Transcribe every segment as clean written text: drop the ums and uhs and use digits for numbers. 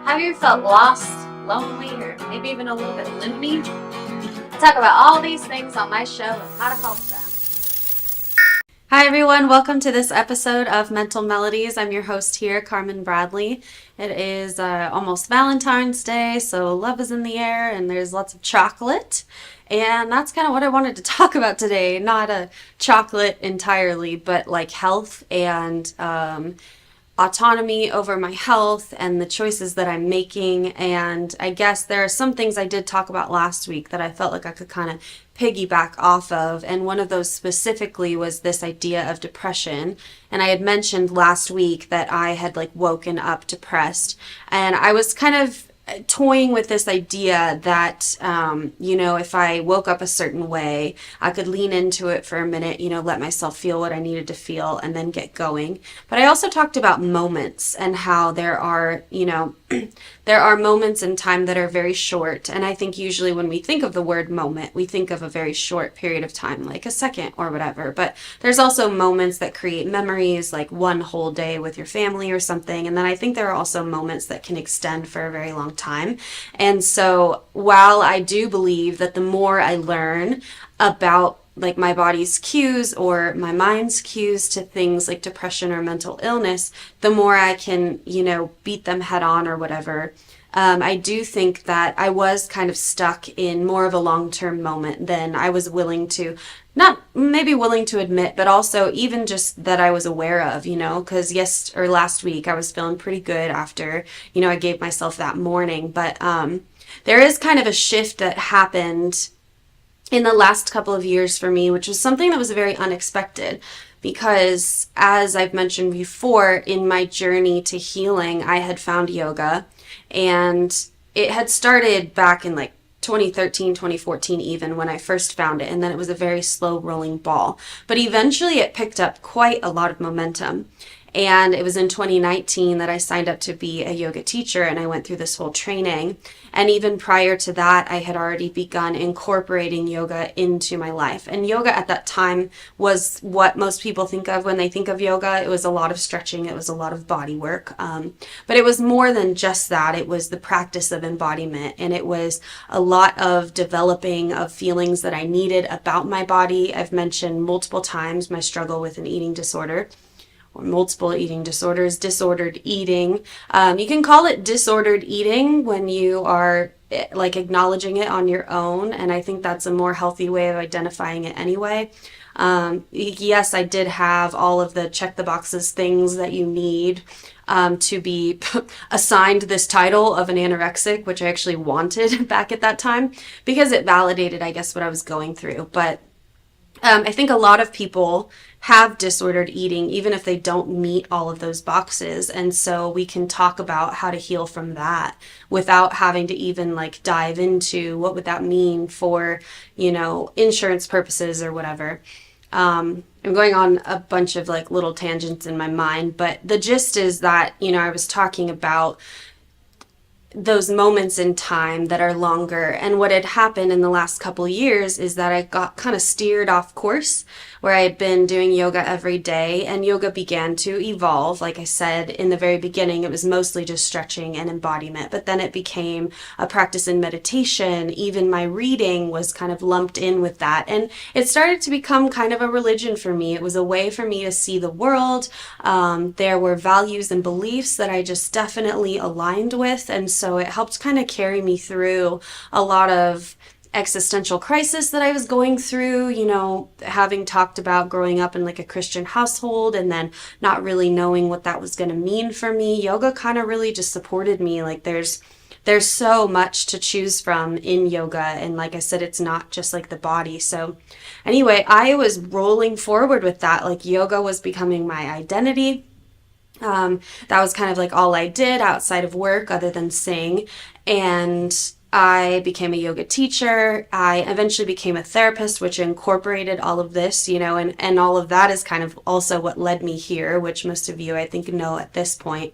Have you felt lost, lonely, or maybe even a little bit loony? I talk about all these things on my show and how to help them. Hi everyone, welcome to this episode of Mental Melodies. I'm your host here, Carmynn Bradley. It is almost Valentine's Day, so love is in the air and there's lots of chocolate. And that's kind of what I wanted to talk about today. Not a chocolate entirely, but like health and autonomy over my health and the choices that I'm making. And I guess there are some things I did talk about last week that I felt like I could kind of piggyback off of. And one of those specifically was this idea of depression. And I had mentioned last week that I had like woken up depressed. And I was kind of toying with this idea that, if I woke up a certain way, I could lean into it for a minute, let myself feel what I needed to feel and then get going. But I also talked about moments and how there are, there are moments in time that are very short. And I think usually when we think of the word moment, we think of a very short period of time, like a second or whatever. But there's also moments that create memories, like one whole day with your family or something. And then I think there are also moments that can extend for a very long time. And so while I do believe that the more I learn about like my body's cues or my mind's cues to things like depression or mental illness, the more I can, beat them head on or whatever. I do think that I was kind of stuck in more of a long-term moment than I was willing to, not maybe willing to admit, but also even just that I was aware of, because last week I was feeling pretty good after, I gave myself that morning. But there is kind of a shift that happened in the last couple of years for me, which was something that was very unexpected because, as I've mentioned before, in my journey to healing, I had found yoga, and it had started back in like 2013, 2014 even, when I first found it, and then it was a very slow rolling ball. But eventually it picked up quite a lot of momentum. And it was in 2019 that I signed up to be a yoga teacher, and I went through this whole training. And even prior to that, I had already begun incorporating yoga into my life. And yoga at that time was what most people think of when they think of yoga. It was a lot of stretching. It was a lot of body work. But it was more than just that. It was the practice of embodiment. And it was a lot of developing of feelings that I needed about my body. I've mentioned multiple times my struggle with an eating disorder, or multiple eating disorders, disordered eating. You can call it disordered eating when you are like acknowledging it on your own, and I think that's a more healthy way of identifying it anyway. Yes, I did have all of the check the boxes things that you need to be assigned this title of an anorexic, which I actually wanted back at that time because it validated, I guess, what I was going through. But I think a lot of people have disordered eating, even if they don't meet all of those boxes. And so we can talk about how to heal from that without having to even like dive into what would that mean for, insurance purposes or whatever. I'm going on a bunch of like little tangents in my mind, but the gist is that, I was talking about those moments in time that are longer. And what had happened in the last couple years is that I got kind of steered off course, where I had been doing yoga every day, and yoga began to evolve. Like I said in the very beginning, it was mostly just stretching and embodiment, but then it became a practice in meditation. Even my reading was kind of lumped in with that, and it started to become kind of a religion for me. It was a way for me to see the world. There were values and beliefs that I just definitely aligned with, and so it helped kind of carry me through a lot of existential crisis that I was going through, having talked about growing up in like a Christian household and then not really knowing what that was going to mean for me. Yoga kind of really just supported me. Like there's so much to choose from in yoga, and like I said, it's not just like the body. So anyway, I was rolling forward with that. Like yoga was becoming my identity. That was kind of like all I did outside of work other than sing. And I became a yoga teacher. I eventually became a therapist, which incorporated all of this, and all of that is kind of also what led me here, which most of you, I think, know at this point.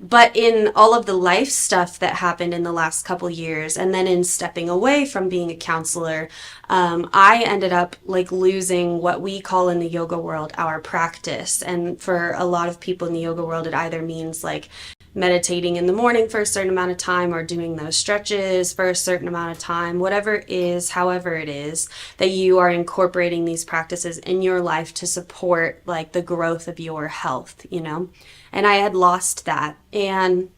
But in all of the life stuff that happened in the last couple years, and then in stepping away from being a counselor, I ended up like losing what we call in the yoga world our practice. And for a lot of people in the yoga world, it either means like meditating in the morning for a certain amount of time, or doing those stretches for a certain amount of time, whatever it is, however it is that you are incorporating these practices in your life to support like the growth of your health, you know. And I had lost that. And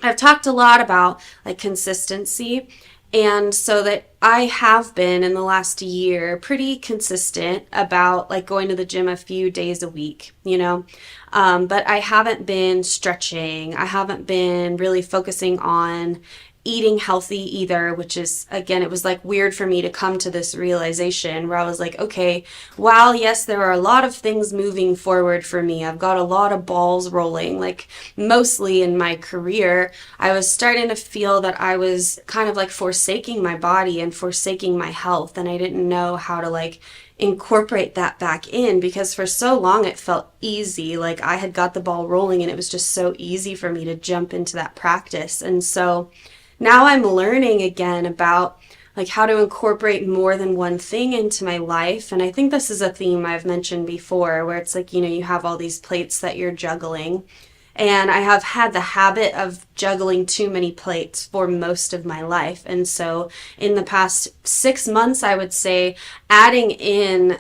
I've talked a lot about like consistency. And so that I have been in the last year pretty consistent about like going to the gym a few days a week, you know. But I haven't been stretching. I haven't been really focusing on eating healthy either, which is, again, it was like weird for me to come to this realization where I was like, okay, while yes, there are a lot of things moving forward for me, I've got a lot of balls rolling, like mostly in my career, I was starting to feel that I was kind of like forsaking my body and forsaking my health, and I didn't know how to like incorporate that back in, because for so long it felt easy, like I had got the ball rolling and it was just so easy for me to jump into that practice. And so now I'm learning again about like how to incorporate more than one thing into my life. And I think this is a theme I've mentioned before, where it's like, you know, you have all these plates that you're juggling. And I have had the habit of juggling too many plates for most of my life. And so in the past 6 months, I would say adding in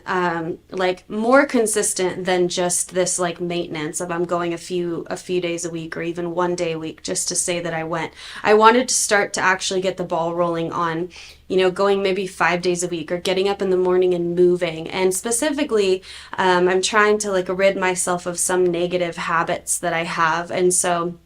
like more consistent than just this like maintenance of I'm going a few days a week or even one day a week just to say that I went. I wanted to start to actually get the ball rolling on, you know, going maybe 5 days a week or getting up in the morning and moving. And specifically, I'm trying to like rid myself of some negative habits that I have. And so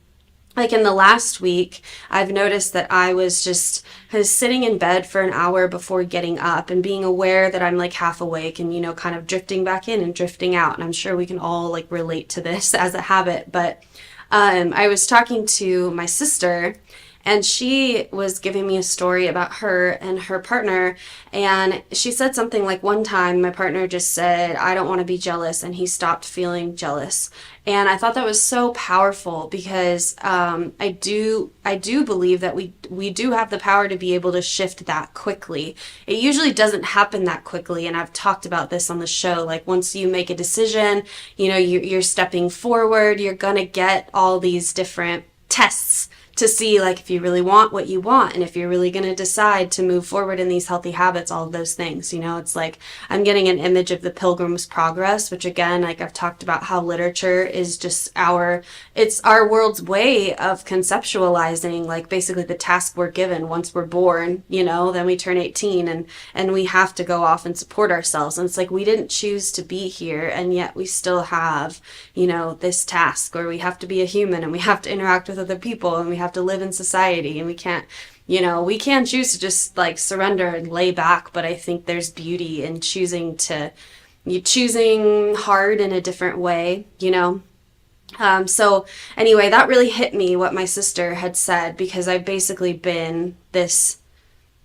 like in the last week, I've noticed that I was just kind of sitting in bed for an hour before getting up and being aware that I'm like half awake and, you know, kind of drifting back in and drifting out. And I'm sure we can all like relate to this as a habit. But I was talking to my sister, and she was giving me a story about her and her partner. And she said something like, one time my partner just said, I don't want to be jealous. And he stopped feeling jealous. And I thought that was so powerful, because I do believe that we do have the power to be able to shift that quickly. It usually doesn't happen that quickly. And I've talked about this on the show. Like once you make a decision, you know, you're stepping forward, you're going to get all these different tests to see like if you really want what you want, and if you're really going to decide to move forward in these healthy habits, all of those things. You know, it's like I'm getting an image of the Pilgrim's Progress, which again, like I've talked about how literature is just it's our world's way of conceptualizing like basically the task we're given once we're born, you know, then we turn 18 and we have to go off and support ourselves. And it's like we didn't choose to be here, and yet we still have, you know, this task where we have to be a human and we have to interact with other people and we have to live in society, and we can't choose to just like surrender and lay back. But I think there's beauty in choosing hard in a different way, you know. So anyway, that really hit me what my sister had said, because I've basically been this,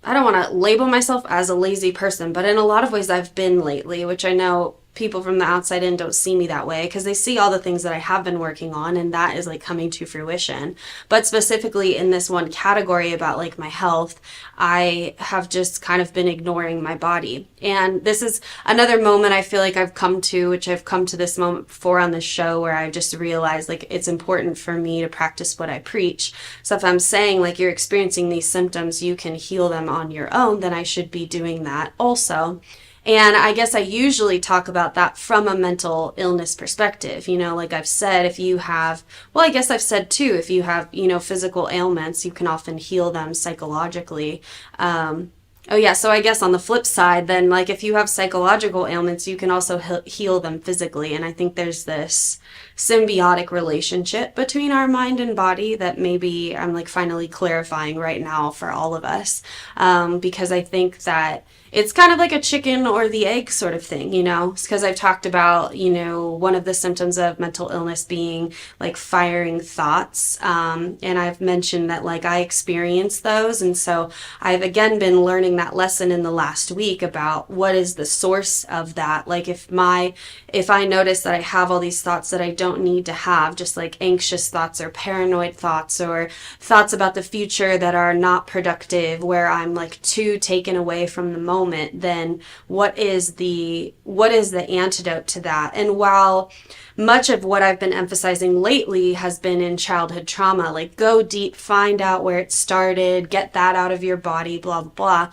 I don't want to label myself as a lazy person, but in a lot of ways I've been lately, which I know people from the outside in don't see me that way, because they see all the things that I have been working on, and that is like coming to fruition. But specifically in this one category about like my health, I have just kind of been ignoring my body. And this is another moment I feel like I've come to, which I've come to this moment before on this show, where I just realized like it's important for me to practice what I preach. So if I'm saying like you're experiencing these symptoms, you can heal them on your own, then I should be doing that also. And I guess I usually talk about that from a mental illness perspective. You know, like I've said, if you have, well, I guess I've said too, if you have, you know, physical ailments, you can often heal them psychologically. Oh yeah, so I guess on the flip side, then like if you have psychological ailments, you can also heal them physically. And I think there's this symbiotic relationship between our mind and body that maybe I'm like finally clarifying right now for all of us. Because I think that it's kind of like a chicken or the egg sort of thing, you know, because I've talked about, you know, one of the symptoms of mental illness being like firing thoughts. And I've mentioned that like I experience those. And so I've again been learning that lesson in the last week about what is the source of that. Like if I notice that I have all these thoughts that I don't need to have, just like anxious thoughts or paranoid thoughts or thoughts about the future that are not productive, where I'm like too taken away from the moment, moment, then what is the antidote to that? And while much of what I've been emphasizing lately has been in childhood trauma, like go deep, find out where it started, get that out of your body, blah, blah, blah.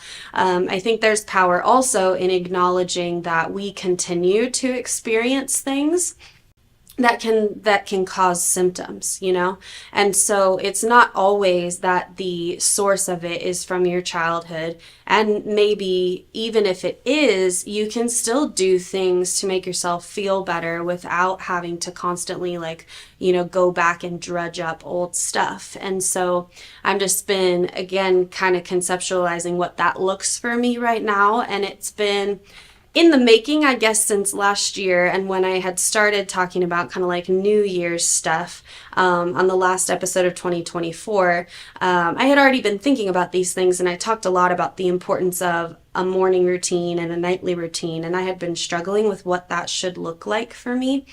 I think there's power also in acknowledging that we continue to experience things that can cause symptoms, and so it's not always that the source of it is from your childhood, and maybe even if it is, you can still do things to make yourself feel better without having to constantly go back and drudge up old stuff. And so I'm just been again kind of conceptualizing what that looks for me right now, and it's been in the making, I guess, since last year. And when I had started talking about kind of like New Year's stuff on the last episode of 2024, I had already been thinking about these things, and I talked a lot about the importance of a morning routine and a nightly routine, and I had been struggling with what that should look like for me.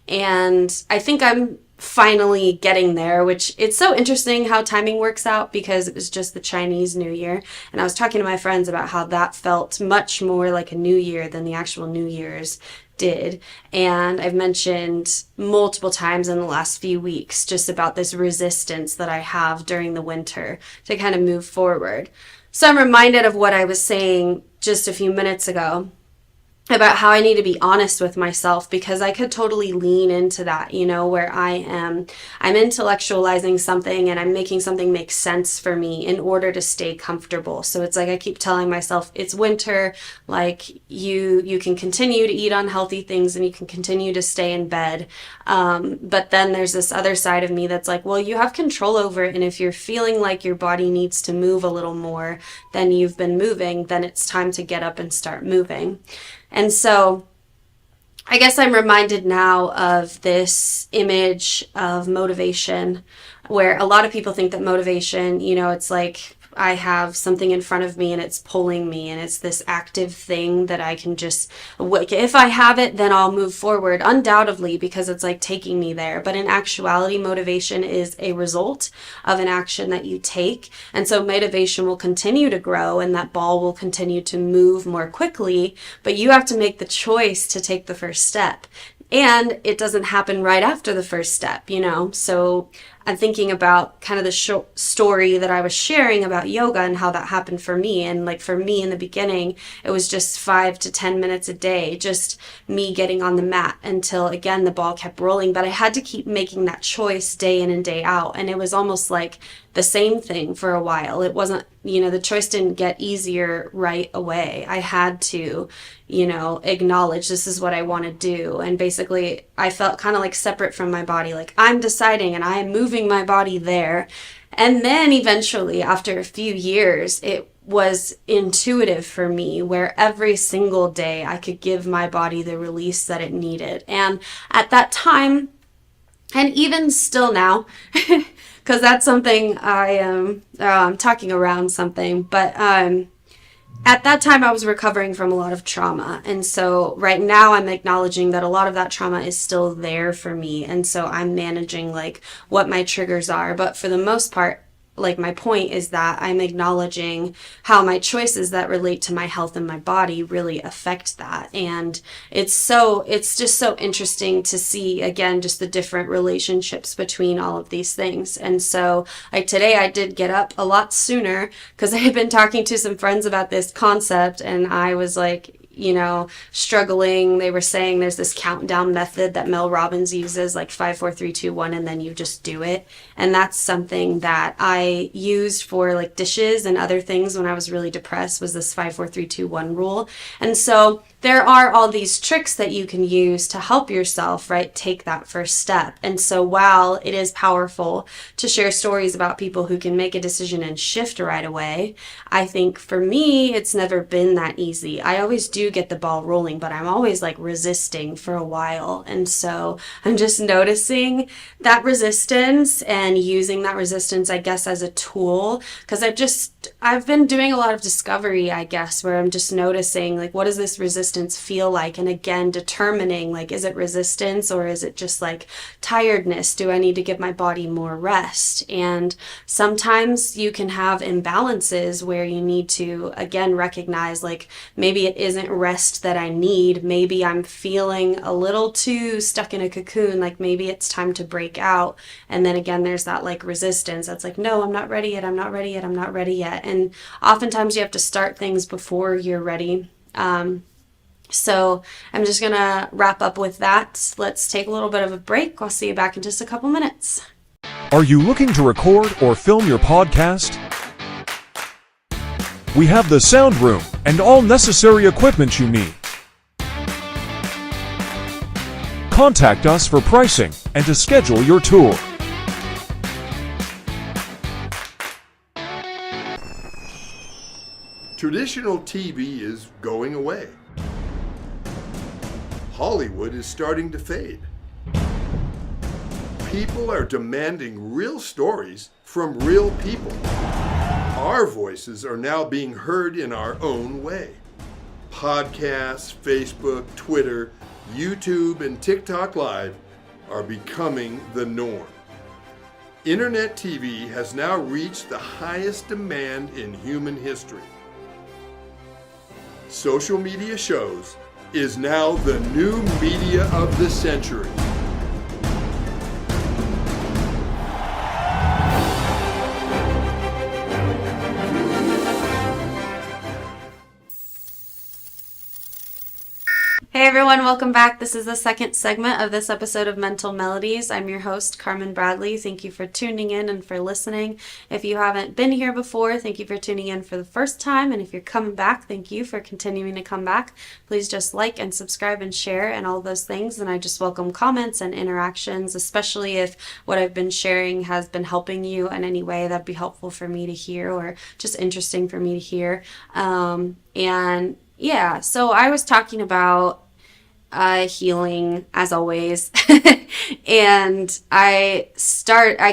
And I think I'm finally getting there, which it's so interesting how timing works out, because it was just the Chinese New Year. And I was talking to my friends about how that felt much more like a new year than the actual New Year's did. And I've mentioned multiple times in the last few weeks just about this resistance that I have during the winter to kind of move forward. So I'm reminded of what I was saying just a few minutes ago about how I need to be honest with myself, because I could totally lean into that, where I'm intellectualizing something and I'm making something make sense for me in order to stay comfortable. So it's like I keep telling myself it's winter, like you can continue to eat unhealthy things and you can continue to stay in bed. But then there's this other side of me that's like, well, you have control over it. And if you're feeling like your body needs to move a little more than you've been moving, then it's time to get up and start moving. And so I guess I'm reminded now of this image of motivation, where a lot of people think that motivation, it's like I have something in front of me and it's pulling me, and it's this active thing that I can just, if I have it, then I'll move forward, undoubtedly, because it's like taking me there. But in actuality, motivation is a result of an action that you take. And so motivation will continue to grow and that ball will continue to move more quickly, but you have to make the choice to take the first step. And it doesn't happen right after the first step, So I'm thinking about kind of the story that I was sharing about yoga and how that happened for me. And like for me in the beginning, it was just 5 to 10 minutes a day, just me getting on the mat until, again, the ball kept rolling. But I had to keep making that choice day in and day out. And it was almost like the same thing for a while. It wasn't, the choice didn't get easier right away. I had to, acknowledge this is what I want to do. And basically I felt kind of like separate from my body, like I'm deciding and I'm moving my body there. And then eventually, after a few years, it was intuitive for me, where every single day I could give my body the release that it needed. And at that time, and even still now, because that's something I'm talking around something, but at that time I was recovering from a lot of trauma. And so right now I'm acknowledging that a lot of that trauma is still there for me. And so I'm managing like what my triggers are. But for the most part, like my point is that I'm acknowledging how my choices that relate to my health and my body really affect that. And it's just so interesting to see, again, just the different relationships between all of these things. And so like today I did get up a lot sooner because I had been talking to some friends about this concept, and I was like, struggling. They were saying there's this countdown method that Mel Robbins uses, like 5, 4, 3, 2, 1, and then you just do it. And that's something that I used for like dishes and other things when I was really depressed, was this 5, 4, 3, 2, 1 rule. And so there are all these tricks that you can use to help yourself, right, take that first step. And so while it is powerful to share stories about people who can make a decision and shift right away, I think for me, it's never been that easy. I always do get the ball rolling, but I'm always like resisting for a while. And so I'm just noticing that resistance and using that resistance, I guess, as a tool, because I've been doing a lot of discovery, I guess, where I'm just noticing like, what is this resistance resistance feel like? And again, determining like, is it resistance or is it just like tiredness? Do I need to give my body more rest? And sometimes you can have imbalances where you need to, again, recognize like maybe it isn't rest that I need. Maybe I'm feeling a little too stuck in a cocoon. Like maybe it's time to break out. And then again, there's that like resistance that's like, no, I'm not ready yet. I'm not ready yet. I'm not ready yet. And oftentimes you have to start things before you're ready. So I'm just going to wrap up with that. Let's take a little bit of a break. I'll see you back in just a couple minutes. Are you looking to record or film your podcast? We have the sound room and all necessary equipment you need. Contact us for pricing and to schedule your tour. Traditional TV is going away. Hollywood is starting to fade. People are demanding real stories from real people. Our voices are now being heard in our own way. Podcasts, Facebook, Twitter, YouTube, and TikTok Live are becoming the norm. Internet TV has now reached the highest demand in human history. Social media shows is now the new media of the century. Hey everyone, welcome back. This is the second segment of this episode of Mental Melodies. I'm your host, Carmynn Bradley. Thank you for tuning in and for listening. If you haven't been here before, thank you for tuning in for the first time. And if you're coming back, thank you for continuing to come back. Please just like and subscribe and share and all those things. And I just welcome comments and interactions, especially if what I've been sharing has been helping you in any way. That'd be helpful for me to hear or just interesting for me to hear. And yeah, so I was talking about healing as always. And I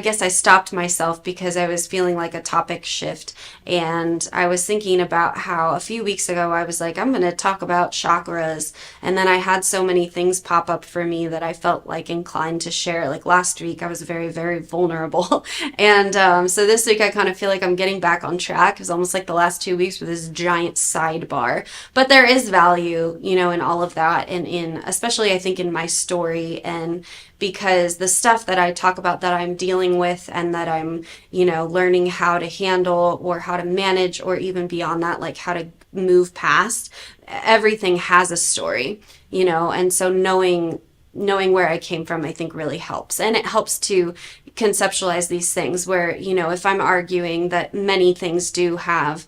guess I stopped myself because I was feeling like a topic shift. And I was thinking about how a few weeks ago I was like, I'm going to talk about chakras. And then I had so many things pop up for me that I felt like inclined to share. Like last week I was very, very vulnerable. And so this week I kind of feel like I'm getting back on track. It was almost like the last 2 weeks with this giant sidebar. But there is value, you know, in all of that, and in especially I think in my story, and because the stuff that I talk about that I'm dealing with and that I'm, you know, learning how to handle or how to manage, or even beyond that, like how to move past, everything has a story, you know, and so knowing where I came from, I think really helps. And it helps to conceptualize these things where, you know, if I'm arguing that many things do have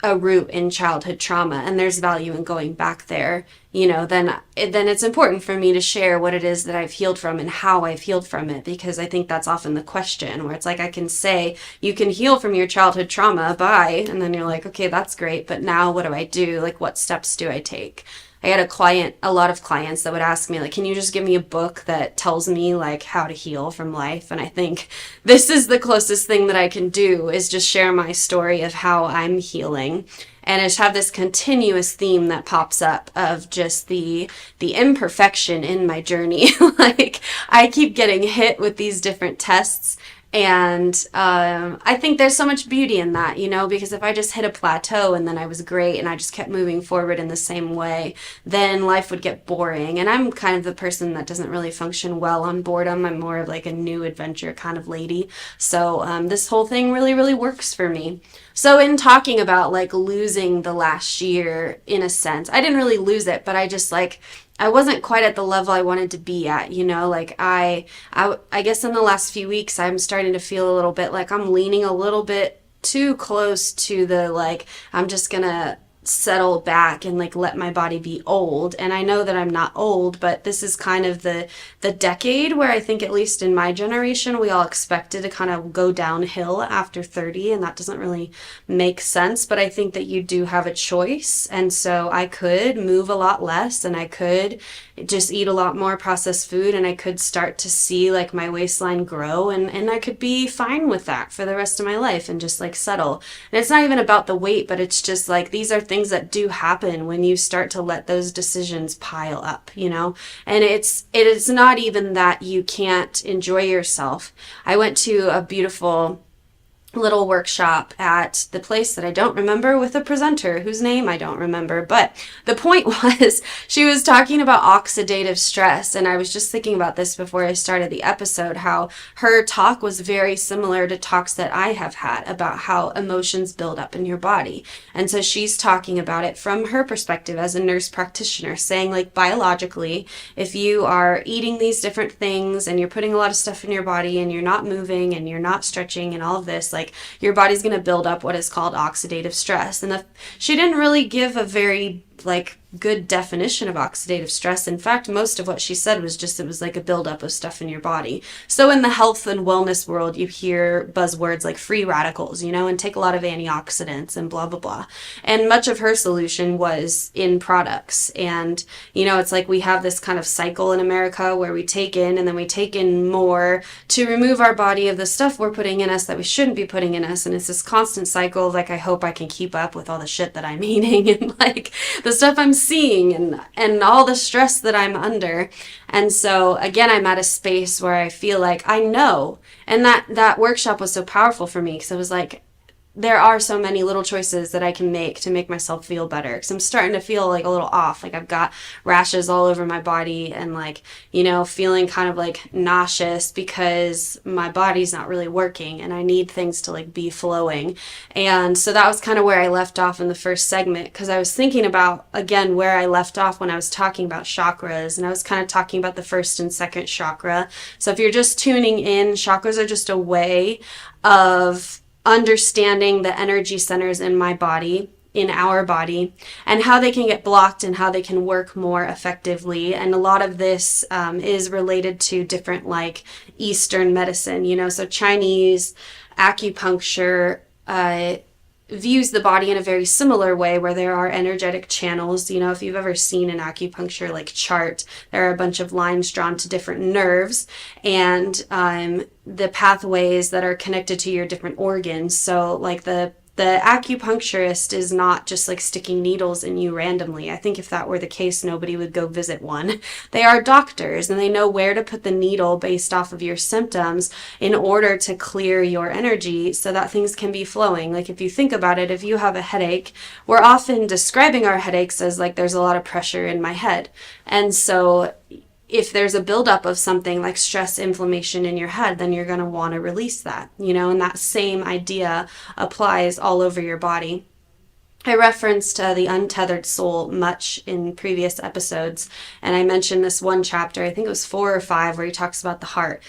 a root in childhood trauma and there's value in going back there, you know, then it's important for me to share what it is that I've healed from and how I've healed from it, because I think that's often the question, where it's like I can say you can heal from your childhood trauma, bye, and then you're like, okay, that's great, but now what do I do? Like, what steps do I take? I had a lot of clients that would ask me, like, can you just give me a book that tells me, like, how to heal from life? And I think this is the closest thing that I can do, is just share my story of how I'm healing. And I just have this continuous theme that pops up of just the imperfection in my journey. Like, I keep getting hit with these different tests. And I think there's so much beauty in that, you know, because if I just hit a plateau and then I was great and I just kept moving forward in the same way, then life would get boring. And I'm kind of the person that doesn't really function well on boredom. I'm more of like a new adventure kind of lady. So this whole thing really, really works for me. So in talking about like losing the last year, in a sense, I didn't really lose it, but I just like, I wasn't quite at the level I wanted to be at, you know, like I guess in the last few weeks, I'm starting to feel a little bit like I'm leaning a little bit too close to the, like, I'm just gonna settle back and like let my body be old. And I know that I'm not old, but this is kind of the decade where I think, at least in my generation, we all expected to kind of go downhill after 30, and that doesn't really make sense. But I think that you do have a choice, and so I could move a lot less, and I could just eat a lot more processed food, and I could start to see like my waistline grow, and I could be fine with that for the rest of my life and just like settle. And it's not even about the weight, but it's just like these are things things that do happen when you start to let those decisions pile up, you know? And it is not even that you can't enjoy yourself. I went to a beautiful little workshop at the place that I don't remember with a presenter whose name I don't remember. But the point was, she was talking about oxidative stress. And I was just thinking about this before I started the episode, how her talk was very similar to talks that I have had about how emotions build up in your body. And so she's talking about it from her perspective as a nurse practitioner, saying like biologically, if you are eating these different things and you're putting a lot of stuff in your body and you're not moving and you're not stretching and all of this, like your body's going to build up what is called oxidative stress. And she didn't really give a very good definition of oxidative stress. In fact, most of what she said was just, it was like a buildup of stuff in your body. So in the health and wellness world, you hear buzzwords like free radicals, you know, and take a lot of antioxidants and blah, blah, blah. And much of her solution was in products. And, you know, it's like we have this kind of cycle in America where we take in and then we take in more to remove our body of the stuff we're putting in us that we shouldn't be putting in us. And it's this constant cycle of like, I hope I can keep up with all the shit that I'm eating and like the stuff I'm seeing and all the stress that I'm under. And so again, I'm at a space where I feel like I know, and that workshop was so powerful for me because I was like, there are so many little choices that I can make to make myself feel better. Because I'm starting to feel like a little off. Like I've got rashes all over my body and like, you know, feeling kind of like nauseous because my body's not really working and I need things to like be flowing. And so that was kind of where I left off in the first segment, because I was thinking about, again, where I left off when I was talking about chakras. And I was kind of talking about the first and second chakra. So if you're just tuning in, chakras are just a way of understanding the energy centers in my body, in our body, and how they can get blocked and how they can work more effectively. And a lot of this is related to different like Eastern medicine, you know, so Chinese acupuncture views the body in a very similar way, where there are energetic channels. You know, if you've ever seen an acupuncture like chart, there are a bunch of lines drawn to different nerves and the pathways that are connected to your different organs. So like the acupuncturist is not just like sticking needles in you randomly. I think if that were the case, nobody would go visit one. They are doctors and they know where to put the needle based off of your symptoms in order to clear your energy so that things can be flowing. Like if you think about it, if you have a headache, we're often describing our headaches as like there's a lot of pressure in my head. And so if there's a buildup of something like stress, inflammation in your head, then you're going to want to release that, you know, and that same idea applies all over your body. I referenced the untethered soul much in previous episodes, and I mentioned this one chapter, I think it was 4 or 5, where he talks about the heart.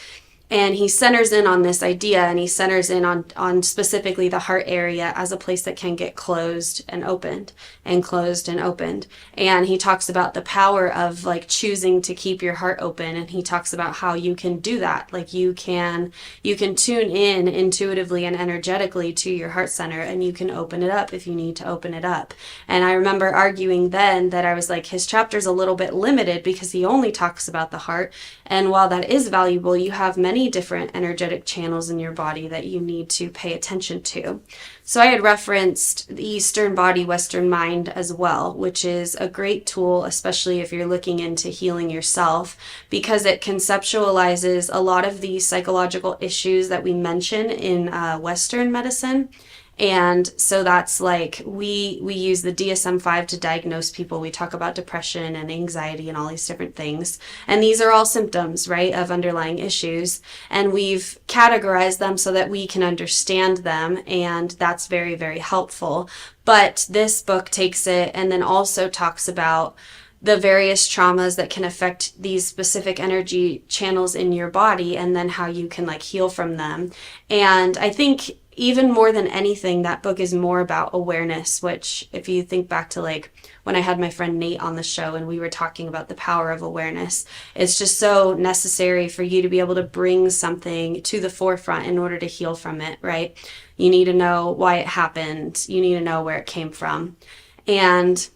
And he centers in on this idea, and he centers in on specifically the heart area as a place that can get closed and opened and closed and opened. And he talks about the power of like choosing to keep your heart open. And he talks about how you can do that. Like you can tune in intuitively and energetically to your heart center, and you can open it up if you need to open it up. And I remember arguing then that I was like, his chapter's a little bit limited because he only talks about the heart. And while that is valuable, you have many different energetic channels in your body that you need to pay attention to. So I had referenced the Eastern body, Western mind as well, which is a great tool, especially if you're looking into healing yourself, because it conceptualizes a lot of the psychological issues that we mention in Western medicine. And so that's like, we use the DSM-5 to diagnose people. We talk about depression and anxiety and all these different things. And these are all symptoms, right, of underlying issues. And we've categorized them so that we can understand them. And that's very, very helpful. But this book takes it and then also talks about the various traumas that can affect these specific energy channels in your body, and then how you can like heal from them. And I think even more than anything, that book is more about awareness, which if you think back to like when I had my friend Nate on the show and we were talking about the power of awareness, it's just so necessary for you to be able to bring something to the forefront in order to heal from it, right? You need to know why it happened. You need to know where it came from. And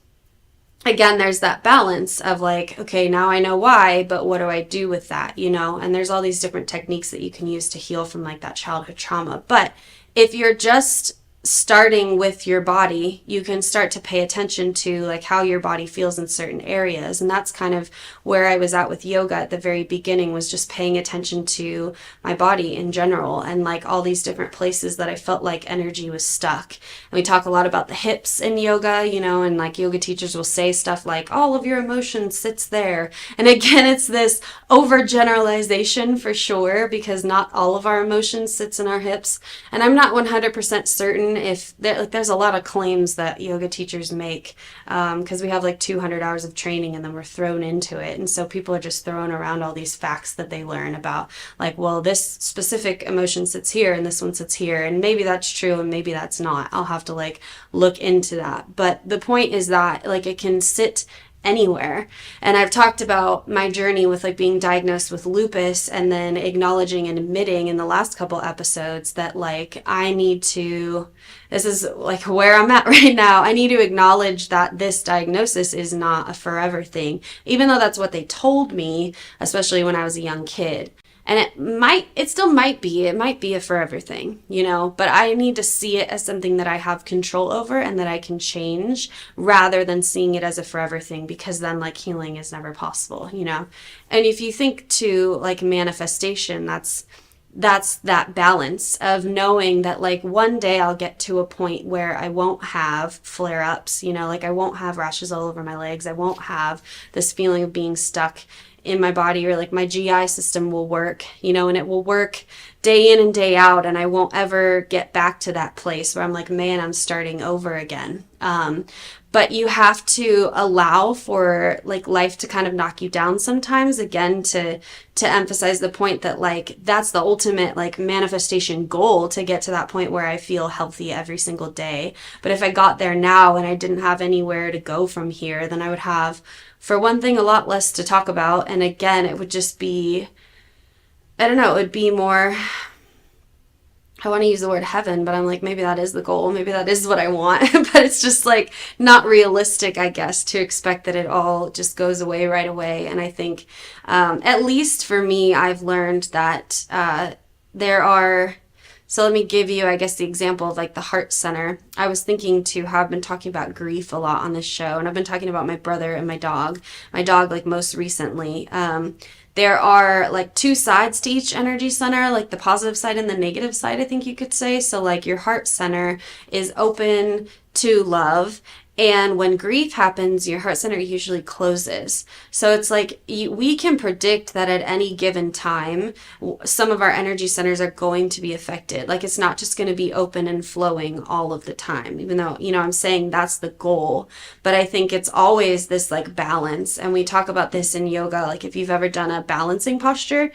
again, there's that balance of like, okay, now I know why, but what do I do with that, you know? And there's all these different techniques that you can use to heal from like that childhood trauma. But if you're just starting with your body, you can start to pay attention to like how your body feels in certain areas. And that's kind of where I was at with yoga at the very beginning, was just paying attention to my body in general and like all these different places that I felt like energy was stuck. And we talk a lot about the hips in yoga, you know, and like yoga teachers will say stuff like all of your emotion sits there. And again, it's this overgeneralization for sure, because not all of our emotion sits in our hips. And I'm not 100% certain if there's a lot of claims that yoga teachers make, because we have like 200 hours of training and then we're thrown into it, and so people are just throwing around all these facts that they learn about, like, well, this specific emotion sits here and this one sits here, and maybe that's true and maybe that's not. I'll have to like look into that, but the point is that like it can sit anywhere. And I've talked about my journey with like being diagnosed with lupus, and then acknowledging and admitting in the last couple episodes that like this is like where I'm at right now. I need to acknowledge that this diagnosis is not a forever thing, even though that's what they told me, especially when I was a young kid. And it still might be a forever thing, you know, but I need to see it as something that I have control over and that I can change, rather than seeing it as a forever thing, because then like healing is never possible, you know. And if you think to like manifestation, that's that balance of knowing that like one day I'll get to a point where I won't have flare-ups, you know, like I won't have rashes all over my legs. I won't have this feeling of being stuck in my body, or like my GI system will work, you know, and it will work day in and day out, and I won't ever get back to that place where I'm like, man, I'm starting over again. But you have to allow for like life to kind of knock you down sometimes, again, to emphasize the point that like that's the ultimate like manifestation goal, to get to that point where I feel healthy every single day. But if I got there now and I didn't have anywhere to go from here, then I would have, for one thing, a lot less to talk about. And again, it would just be, I don't know, it would be more, I want to use the word heaven, but I'm like, maybe that is the goal. Maybe that is what I want. But it's just like not realistic, I guess, to expect that it all just goes away right away. And I think, at least for me, I've learned that there are, so let me give you, I guess, the example of like the heart center. I was thinking to how I've been talking about grief a lot on this show, and I've been talking about my brother and my dog like most recently. There are like two sides to each energy center, like the positive side and the negative side, I think you could say. So like your heart center is open to love, and when grief happens, your heart center usually closes. So it's like we can predict that at any given time, some of our energy centers are going to be affected. Like it's not just going to be open and flowing all of the time, even though, you know, I'm saying that's the goal. But I think it's always this like balance. And we talk about this in yoga. Like if you've ever done a balancing posture,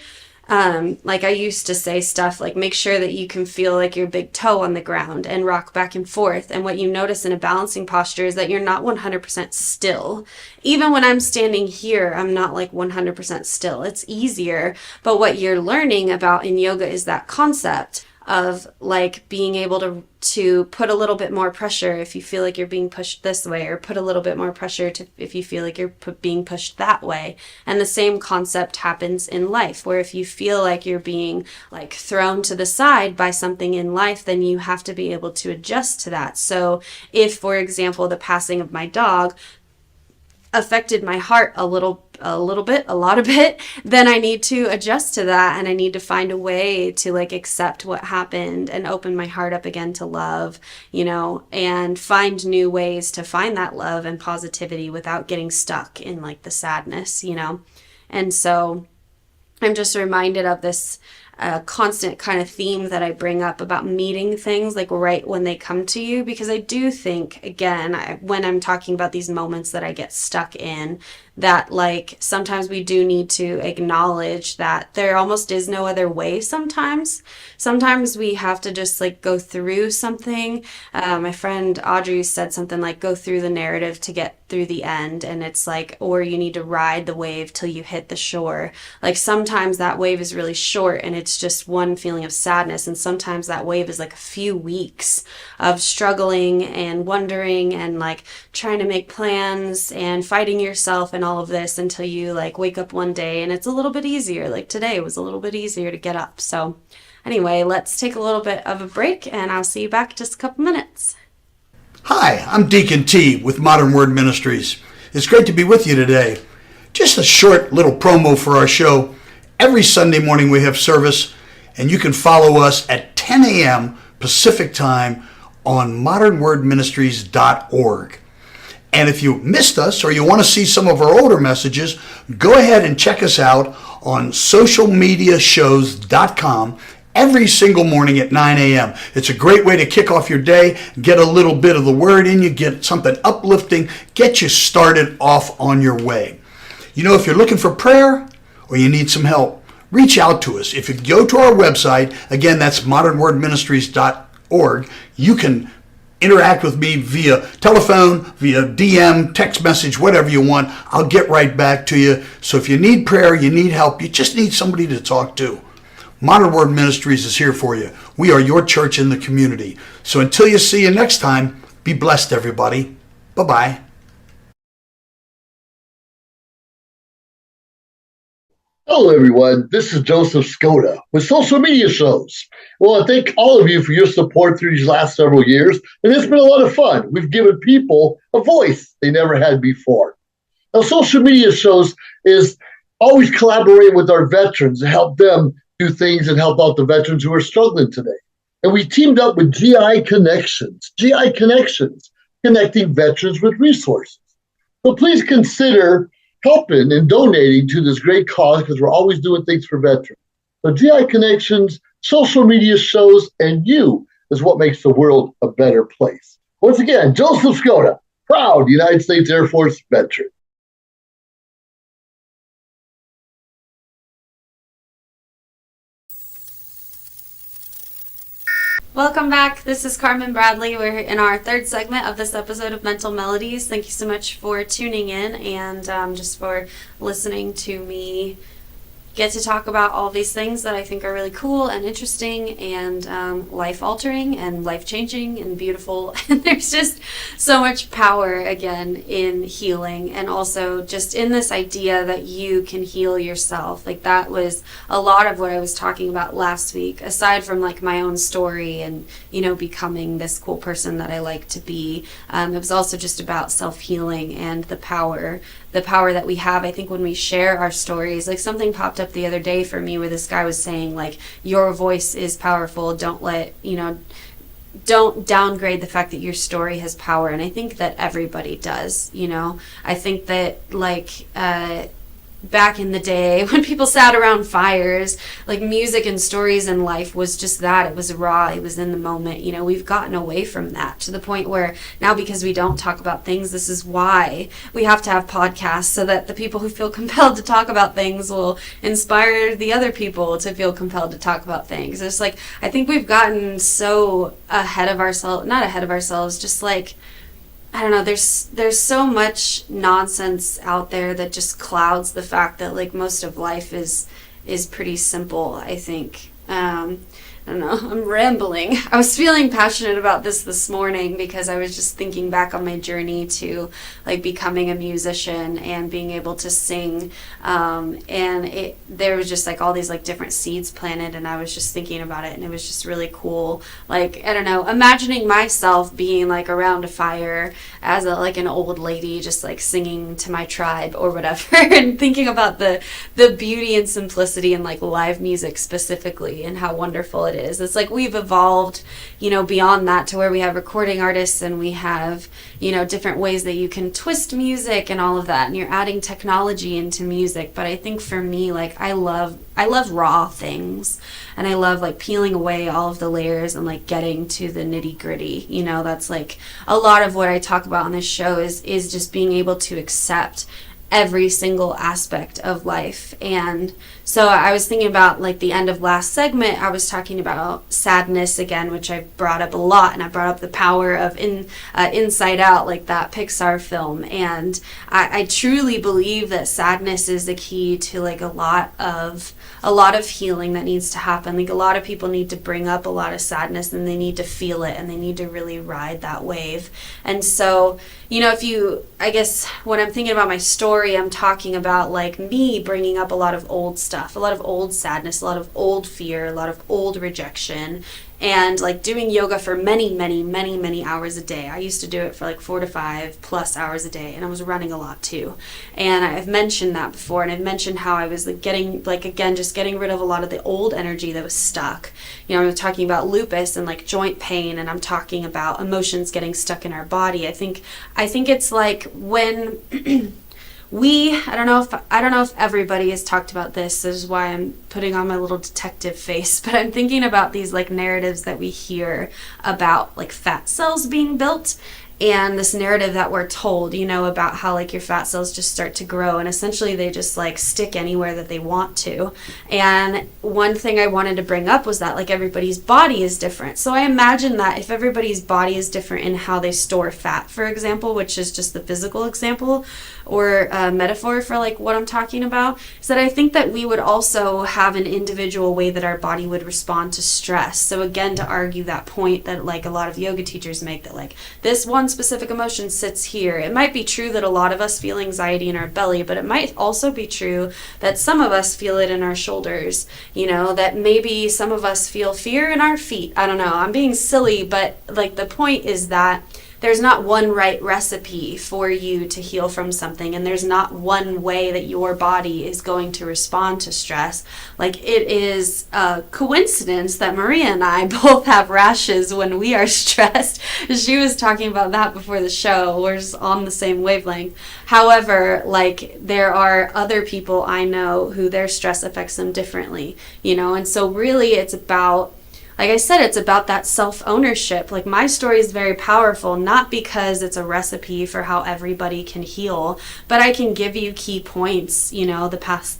like I used to say stuff like, make sure that you can feel like your big toe on the ground and rock back and forth. And what you notice in a balancing posture is that you're not 100% still. Even when I'm standing here, I'm not like 100% still. It's easier. But what you're learning about in yoga is that concept of like being able to put a little bit more pressure if you feel like you're being pushed this way, or put a little bit more pressure if you feel like you're being pushed that way. And the same concept happens in life, where if you feel like you're being like thrown to the side by something in life, then you have to be able to adjust to that. So if, for example, the passing of my dog affected my heart a lot of bit, then I need to adjust to that, and I need to find a way to like accept what happened and open my heart up again to love, you know, and find new ways to find that love and positivity without getting stuck in like the sadness, you know. And so I'm just reminded of this constant kind of theme that I bring up about meeting things like right when they come to you, because I do think, again, when I'm talking about these moments that I get stuck in, that like sometimes we do need to acknowledge that there almost is no other way. Sometimes we have to just like go through something. My friend Audrey said something like, go through the narrative to get through the end. And it's like, or you need to ride the wave till you hit the shore. Like sometimes that wave is really short and it's just one feeling of sadness, and sometimes that wave is like a few weeks of struggling and wondering and like trying to make plans and fighting yourself and all of this until you like wake up one day and it's a little bit easier. Like today was a little bit easier to get up. So anyway, let's take a little bit of a break and I'll see you back in just a couple minutes. Hi, I'm Deacon T with Modern Word Ministries. It's great to be with you today. Just a short little promo for our show. Every Sunday morning we have service, and you can follow us at 10 a.m. Pacific time on modernwordministries.org. And if you missed us or you want to see some of our older messages, go ahead and check us out on socialmediashows.com every single morning at 9 a.m. It's a great way to kick off your day, get a little bit of the word in you, get something uplifting, get you started off on your way. You know, if you're looking for prayer or you need some help, reach out to us. If you go to our website, again, that's modernwordministries.org, you can interact with me via telephone, via DM, text message, whatever you want. I'll get right back to you. So if you need prayer, you need help, you just need somebody to talk to, Modern Word Ministries is here for you. We are your church in the community. So until you see you next time, be blessed, everybody. Bye-bye. Hello, everyone. This is Joseph Skoda with Social Media Shows. Well, I thank all of you for your support through these last several years, and it's been a lot of fun. We've given people a voice they never had before. Now, Social Media Shows is always collaborating with our veterans to help them do things and help out the veterans who are struggling today. And we teamed up with GI Connections, connecting veterans with resources. So please consider helping and donating to this great cause because we're always doing things for veterans. So GI Connections, Social Media Shows, and you is what makes the world a better place. Once again, Joseph Skoda, proud United States Air Force veteran. Welcome back. This is Carmynn Bradley. We're in our third segment of this episode of Mental Melodies. Thank you so much for tuning in and just for listening to me get to talk about all these things that I think are really cool and interesting and life-altering and life-changing and beautiful. And there's just so much power, again, in healing and also just in this idea that you can heal yourself. Like that was a lot of what I was talking about last week, aside from like my own story and, you know, becoming this cool person that I like to be. It was also just about self-healing and the power that we have, I think, when we share our stories. Like something popped up the other day for me where this guy was saying like, your voice is powerful. Don't downgrade the fact that your story has power. And I think that everybody does, you know. I think that like back in the day when people sat around fires, like music and stories in life was just that. It was raw. It was in the moment. You know, we've gotten away from that to the point where now, because we don't talk about things, this is why we have to have podcasts, so that the people who feel compelled to talk about things will inspire the other people to feel compelled to talk about things. It's like, I think we've gotten so ahead of ourselves, not ahead of ourselves, just like, I don't know, there's so much nonsense out there that just clouds the fact that like most of life is pretty simple, I think. I don't know, I'm rambling. I was feeling passionate about this morning because I was just thinking back on my journey to like becoming a musician and being able to sing. And there was just like all these like different seeds planted, and I was just thinking about it, and it was just really cool. Like, I don't know, imagining myself being like around a fire as like an old lady, just like singing to my tribe or whatever, and thinking about the beauty and simplicity in like live music specifically and how wonderful it is. It's like we've evolved, you know, beyond that to where we have recording artists and we have, you know, different ways that you can twist music and all of that, and you're adding technology into music. But I think for me, like I love raw things, and I love like peeling away all of the layers and like getting to the nitty gritty. You know, that's like a lot of what I talk about on this show is just being able to accept every single aspect of life and So I was thinking about like the end of last segment, I was talking about sadness again, which I brought up a lot, and I brought up the power of Inside Out, like that Pixar film. And I truly believe that sadness is the key to like a lot of healing that needs to happen. Like a lot of people need to bring up a lot of sadness, and they need to feel it, and they need to really ride that wave. And so, I guess when I'm thinking about my story, I'm talking about like me bringing up a lot of old stuff, a lot of old sadness, a lot of old fear, a lot of old rejection, and like doing yoga for many, many, many, many hours a day. I used to do it for like 4 to 5 plus hours a day, and I was running a lot too. And I've mentioned that before, and I've mentioned how I was like getting rid of a lot of the old energy that was stuck. I'm talking about lupus and like joint pain, and I'm talking about emotions getting stuck in our body. I think it's like when I don't know if everybody has talked about this. This is why I'm putting on my little detective face, but I'm thinking about these like narratives that we hear about like fat cells being built, and this narrative that we're told, about how like your fat cells just start to grow, and essentially they just like stick anywhere that they want to. And one thing I wanted to bring up was that like everybody's body is different. So I imagine that if everybody's body is different in how they store fat, for example, which is just the physical example or metaphor for like what I'm talking about, is that I think that we would also have an individual way that our body would respond to stress. So again, to argue that point that like a lot of yoga teachers make, that like this one specific emotion sits here. It might be true that a lot of us feel anxiety in our belly, but it might also be true that some of us feel it in our shoulders, that maybe some of us feel fear in our feet. I don't know, I'm being silly, but like the point is that there's not one right recipe for you to heal from something, and there's not one way that your body is going to respond to stress. Like, it is a coincidence that Maria and I both have rashes when we are stressed. She was talking about that before the show. We're just on the same wavelength. However, like, there are other people I know who their stress affects them differently, and so really it's about, like I said, it's about that self-ownership. Like, my story is very powerful, not because it's a recipe for how everybody can heal, but I can give you key points, the path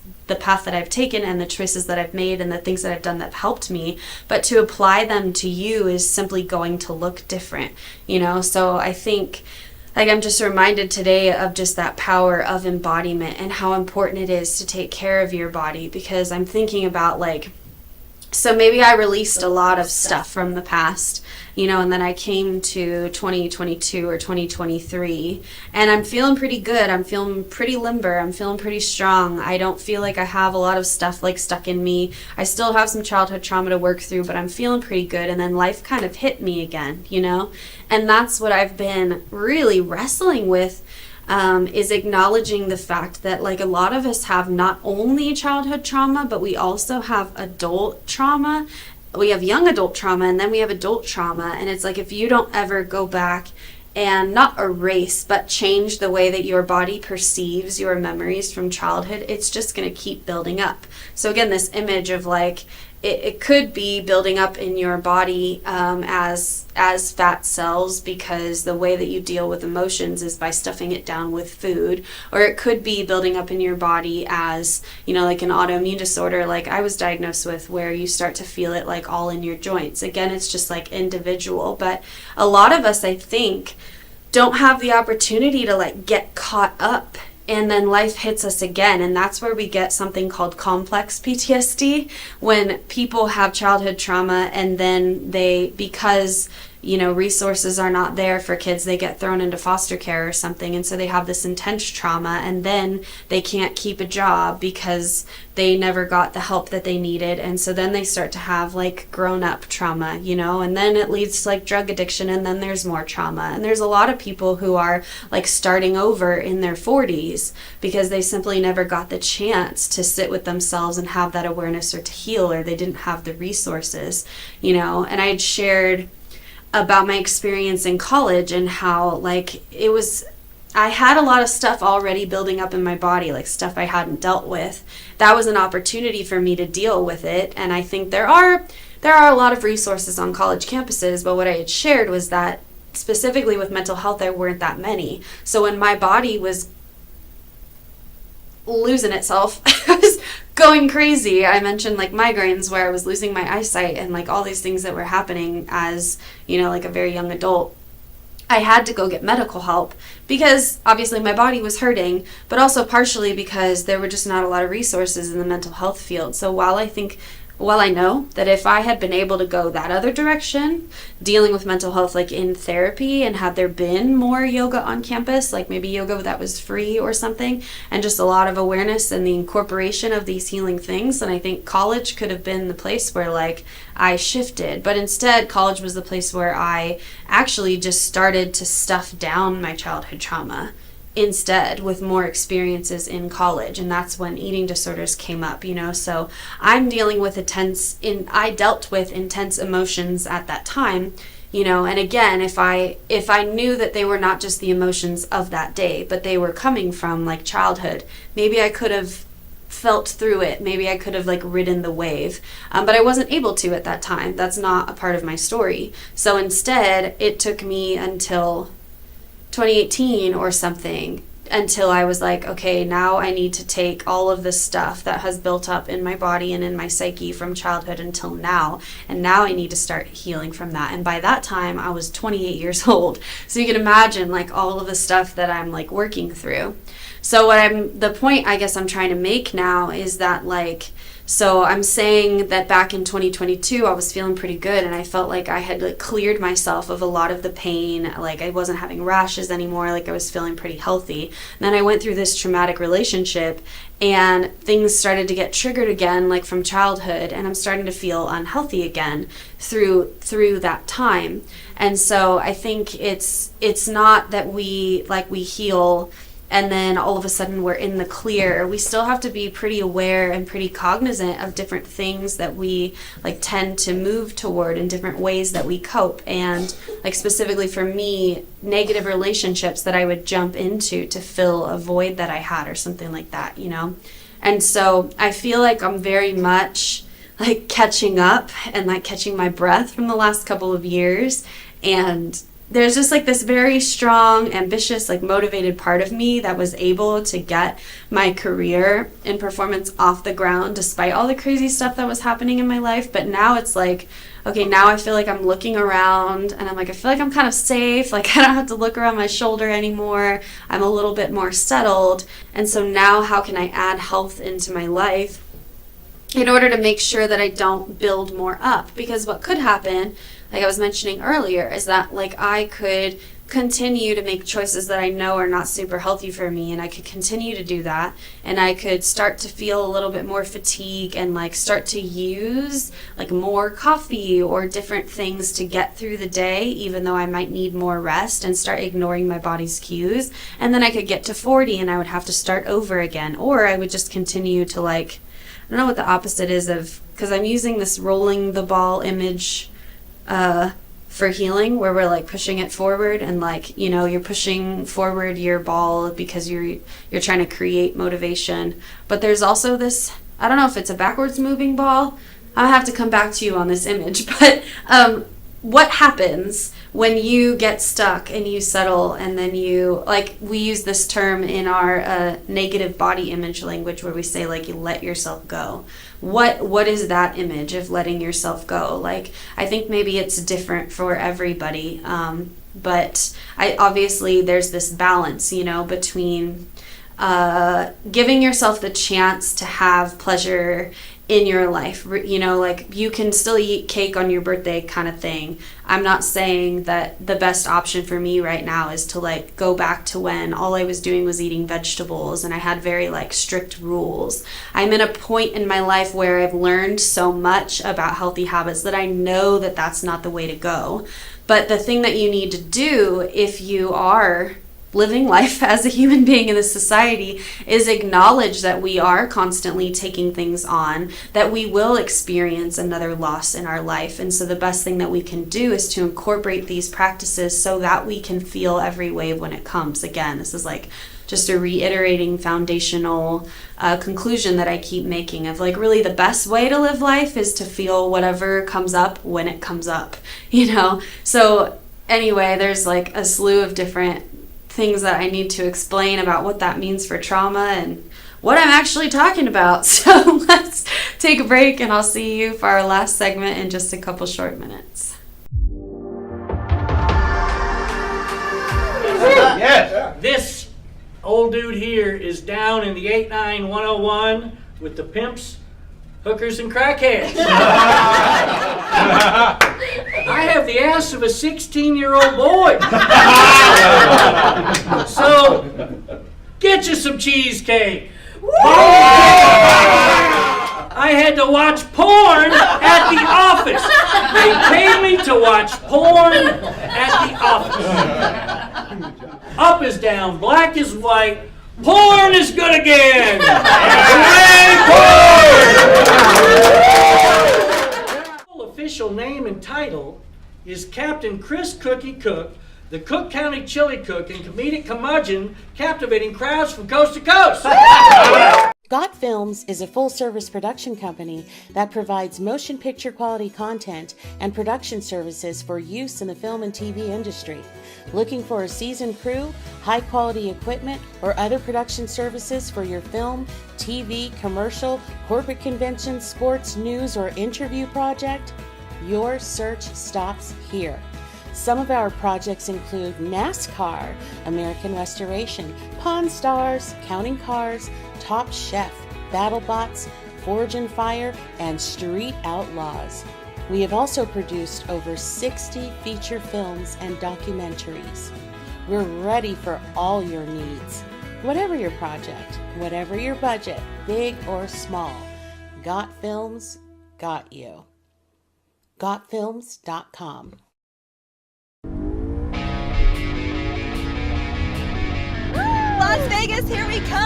that I've taken and the choices that I've made and the things that I've done that have helped me. But to apply them to you is simply going to look different, So I think, like, I'm just reminded today of just that power of embodiment and how important it is to take care of your body, because I'm thinking about, like, so maybe I released a lot of stuff from the past, and then I came to 2022 or 2023, and I'm feeling pretty good. I'm feeling pretty limber. I'm feeling pretty strong. I don't feel like I have a lot of stuff like stuck in me. I still have some childhood trauma to work through, but I'm feeling pretty good. And then life kind of hit me again, and that's what I've been really wrestling with. Is acknowledging the fact that, like, a lot of us have not only childhood trauma, but we also have adult trauma. We have young adult trauma, and then we have adult trauma. And it's like, if you don't ever go back and not erase, but change the way that your body perceives your memories from childhood, it's just going to keep building up. So again, this image of like, it could be building up in your body as fat cells, because the way that you deal with emotions is by stuffing it down with food. Or it could be building up in your body as, like an autoimmune disorder like I was diagnosed with, where you start to feel it like all in your joints. Again, it's just like individual. But a lot of us, I think, don't have the opportunity to like get caught up, and then life hits us again. And that's where we get something called complex PTSD, when people have childhood trauma and then because resources are not there for kids, they get thrown into foster care or something, and so they have this intense trauma, and then they can't keep a job because they never got the help that they needed, and so then they start to have like grown-up trauma, and then it leads to like drug addiction, and then there's more trauma. And there's a lot of people who are like starting over in their 40s because they simply never got the chance to sit with themselves and have that awareness, or to heal, or they didn't have the resources, and I had shared about my experience in college and how like I had a lot of stuff already building up in my body, like stuff I hadn't dealt with. That was an opportunity for me to deal with it. And I think there are a lot of resources on college campuses, but what I had shared was that specifically with mental health, there weren't that many. So when my body was losing itself, I was going crazy. I mentioned like migraines where I was losing my eyesight and like all these things that were happening as, like a very young adult. I had to go get medical help because obviously my body was hurting, but also partially because there were just not a lot of resources in the mental health field. So while I know that if I had been able to go that other direction, dealing with mental health like in therapy, and had there been more yoga on campus, like maybe yoga that was free or something, and just a lot of awareness and the incorporation of these healing things, then I think college could have been the place where like I shifted. But instead, college was the place where I actually just started to stuff down my childhood trauma instead with more experiences in college, and that's when eating disorders came up, so I'm dealing with I dealt with intense emotions at that time, and again, if I knew that they were not just the emotions of that day, but they were coming from like childhood, maybe I could have felt through it, maybe I could have like ridden the wave, but I wasn't able to at that time. That's not a part of my story. So instead, it took me until 2018 or something until I was like, okay, now I need to take all of this stuff that has built up in my body and in my psyche from childhood until now, and now I need to start healing from that. And by that time I was 28 years old, so you can imagine like all of the stuff that I'm like working through. So the point I guess I'm trying to make now is that like, so I'm saying that back in 2022, I was feeling pretty good, and I felt like I had like cleared myself of a lot of the pain. Like I wasn't having rashes anymore. Like I was feeling pretty healthy. And then I went through this traumatic relationship, and things started to get triggered again, like from childhood, and I'm starting to feel unhealthy again through that time. And so I think it's not that we heal and then all of a sudden we're in the clear. We still have to be pretty aware and pretty cognizant of different things that we like tend to move toward in different ways that we cope. And like specifically for me, negative relationships that I would jump into to fill a void that I had or something like that, And so I feel like I'm very much like catching up and like catching my breath from the last couple of years. And there's just like this very strong, ambitious, like motivated part of me that was able to get my career in performance off the ground despite all the crazy stuff that was happening in my life. But now it's like, okay, now I feel like I'm looking around and I'm like, I feel like I'm kind of safe. Like I don't have to look around my shoulder anymore. I'm a little bit more settled. And so now how can I add health into my life in order to make sure that I don't build more up? Because what could happen, like I was mentioning earlier, is that like I could continue to make choices that I know are not super healthy for me, and I could continue to do that, and I could start to feel a little bit more fatigue and like start to use like more coffee or different things to get through the day, even though I might need more rest, and start ignoring my body's cues. And then I could get to 40 and I would have to start over again, or I would just continue to like, I don't know what the opposite is of, because I'm using this rolling the ball image for healing, where we're like pushing it forward, and like, you're pushing forward your ball because you're trying to create motivation. But there's also this, I don't know if it's a backwards moving ball. I'll have to come back to you on this image, but what happens when you get stuck and you settle, and then you, like, we use this term in our negative body image language where we say like you let yourself go. What is that image of letting yourself go? Like, I think maybe it's different for everybody, but obviously there's this balance, between giving yourself the chance to have pleasure in your life, like you can still eat cake on your birthday kind of thing. I'm not saying that the best option for me right now is to like go back to when all I was doing was eating vegetables and I had very like strict rules. I'm in a point in my life where I've learned so much about healthy habits that I know that that's not the way to go. But the thing that you need to do if you are living life as a human being in this society is acknowledge that we are constantly taking things on, that we will experience another loss in our life. And so the best thing that we can do is to incorporate these practices so that we can feel every wave when it comes. Again, this is like just a reiterating foundational conclusion that I keep making of like really the best way to live life is to feel whatever comes up when it comes up, So anyway, there's like a slew of different things that I need to explain about what that means for trauma and what I'm actually talking about. So let's take a break, and I'll see you for our last segment in just a couple short minutes. Yes. This old dude here is down in the 89101 with the pimps, hookers, and crackheads. I have the ass of a 16-year-old boy. So, get you some cheesecake. I had to watch porn at the office. They paid me to watch porn at the office. Up is down, black is white, porn is good again. Hooray, porn! Official name and title is Captain Chris Cookie Cook, the Cook County Chili Cook and comedic curmudgeon, captivating crowds from coast to coast. Got Films is a full-service production company that provides motion picture quality content and production services for use in the film and TV industry. Looking for a seasoned crew, high-quality equipment, or other production services for your film, TV, commercial, corporate convention, sports, news, or interview project? Your search stops here. Some of our projects include NASCAR, American Restoration, Pawn Stars, Counting Cars, Top Chef, BattleBots, Forge and Fire, and Street Outlaws. We have also produced over 60 feature films and documentaries. We're ready for all your needs. Whatever your project, whatever your budget, big or small, Got Films got you. GotFilms.com. Las Vegas, here we come!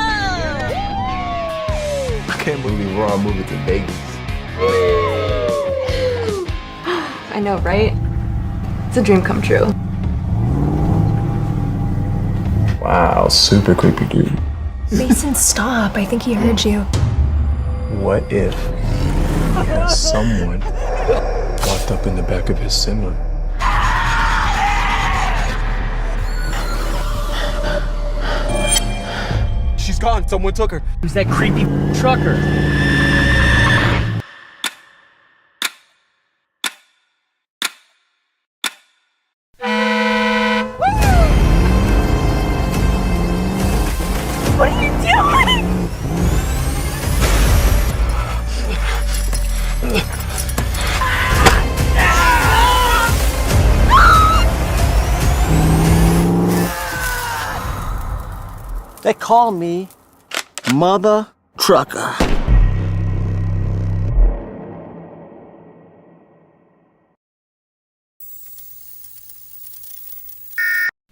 I can't believe we're all moving to Vegas. I know, right? It's a dream come true. Wow, super creepy dude. Mason, stop. I think he heard you. What if someone walked up in the back of his semi? She's gone. Someone took her. Who's that creepy trucker? What are you doing? They call me Mother Trucker.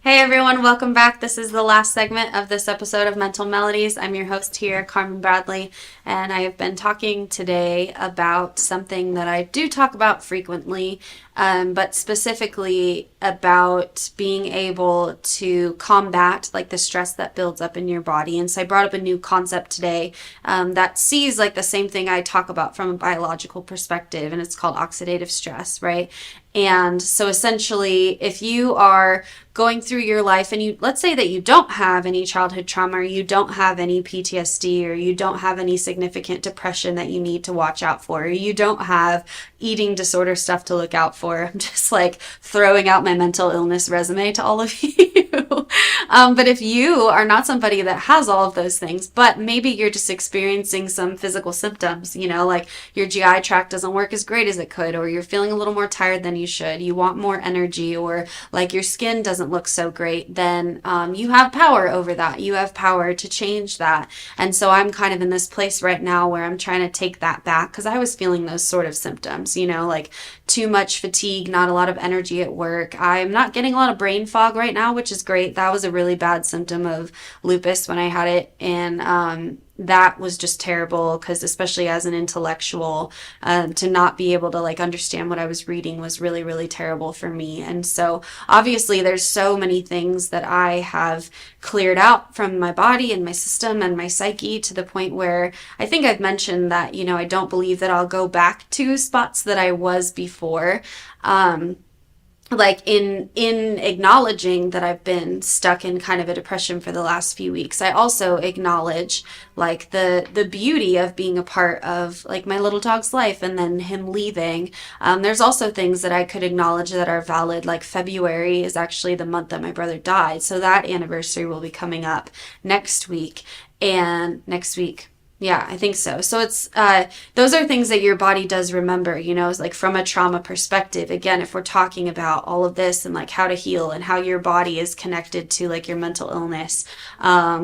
Hey everyone, welcome back. This is the last segment of this episode of Mental Melodies. I'm your host here, Carmynn Bradley, and I have been talking today about something that I do talk about frequently, but specifically about being able to combat like the stress that builds up in your body. And so I brought up a new concept today that sees like the same thing I talk about from a biological perspective, and it's called oxidative stress, right? And so essentially, if you are going through your life and let's say that you don't have any childhood trauma, or you don't have any PTSD, or you don't have any significant depression that you need to watch out for, or you don't have eating disorder stuff to look out for. I'm just like throwing out my mental illness resume to all of you. But if you are not somebody that has all of those things, but maybe you're just experiencing some physical symptoms, like your GI tract doesn't work as great as it could, or you're feeling a little more tired than you should, you want more energy, or like your skin doesn't look so great, then you have power over that. You have power to change that. And so I'm kind of in this place right now where I'm trying to take that back, because I was feeling those sort of symptoms, like too much fatigue, not a lot of energy at work. I'm not getting a lot of brain fog right now, which is great. That was a really bad symptom of lupus when I had it, and that was just terrible, because especially as an intellectual, to not be able to like understand what I was reading was really, really terrible for me. And so obviously there's so many things that I have cleared out from my body and my system and my psyche, to the point where I think I've mentioned that, I don't believe that I'll go back to spots that I was before. like in acknowledging that I've been stuck in kind of a depression for the last few weeks, I also acknowledge like the beauty of being a part of like my little dog's life and then him leaving. There's also things that I could acknowledge that are valid, like February is actually the month that my brother died, so that anniversary will be coming up next week. And next week, yeah, I think so. So it's, those are things that your body does remember, you know, it's like from a trauma perspective. Again, if we're talking about all of this and like how to heal and how your body is connected to like your mental illness.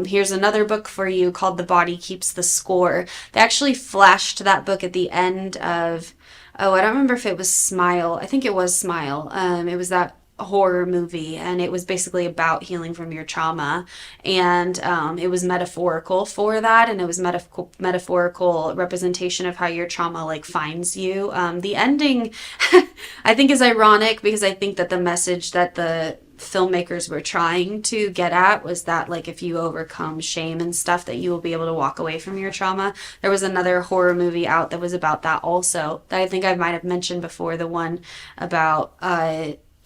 Here's another book for you called The Body Keeps the Score. They actually flashed that book at the end of, I don't remember if it was Smile. I think it was Smile. It was that horror movie, and it was basically about healing from your trauma, and it was metaphorical for that, and it was metaphorical representation of how your trauma like finds you. The ending I think is ironic, because I think that the message that the filmmakers were trying to get at was that like if you overcome shame and stuff, that you will be able to walk away from your trauma. There was another horror movie out that was about that also, that I think I might have mentioned before, the one about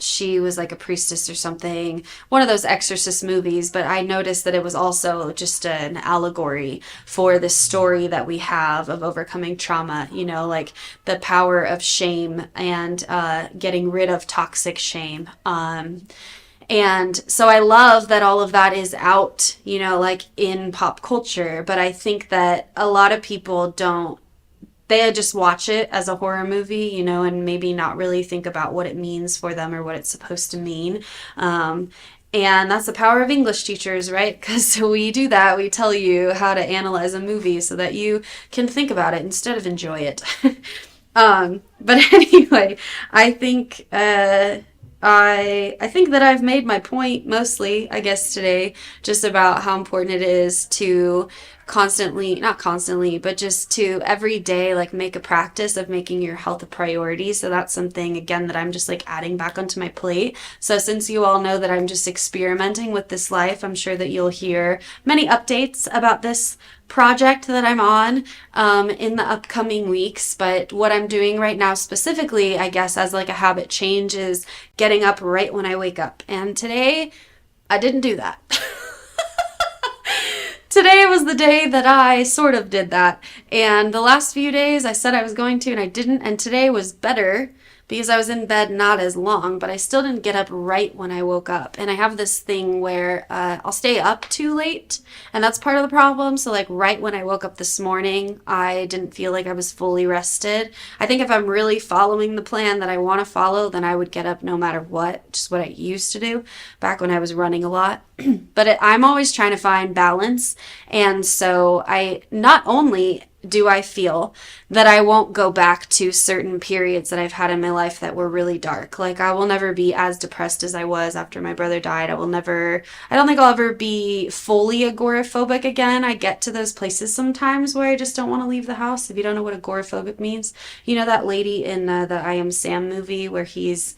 she was like a priestess or something, one of those exorcist movies, but I noticed that it was also just an allegory for the story that we have of overcoming trauma, you know, like the power of shame and getting rid of toxic shame. And so I love that all of that is out, you know, like in pop culture, but I think that a lot of people they just watch it as a horror movie, you know, and maybe not really think about what it means for them or what it's supposed to mean. And that's the power of English teachers, right? Because we do that. We tell you how to analyze a movie so that you can think about it instead of enjoy it. But anyway, I think I think that I've made my point mostly, I guess, today, just about how important it is to not constantly, but just to every day, like make a practice of making your health a priority. So that's something, again, that I'm just like adding back onto my plate. So since you all know that I'm just experimenting with this life, I'm sure that you'll hear many updates about this project that I'm on in the upcoming weeks. But what I'm doing right now specifically, I guess, as like a habit change, is getting up right when I wake up. And today I didn't do that. Today was the day that I sort of did that. And the last few days I said I was going to and I didn't. And today was better because I was in bed not as long, but I still didn't get up right when I woke up. And I have this thing where I'll stay up too late, and that's part of the problem. So like right when I woke up this morning, I didn't feel like I was fully rested. I think if I'm really following the plan that I want to follow, then I would get up no matter what, just what I used to do back when I was running a lot. But I'm always trying to find balance. And so I not only do I feel that I won't go back to certain periods that I've had in my life that were really dark. Like I will never be as depressed as I was after my brother died. I don't think I'll ever be fully agoraphobic again. I get to those places sometimes where I just don't want to leave the house. If you don't know what agoraphobic means, you know that lady in the I Am Sam movie where he's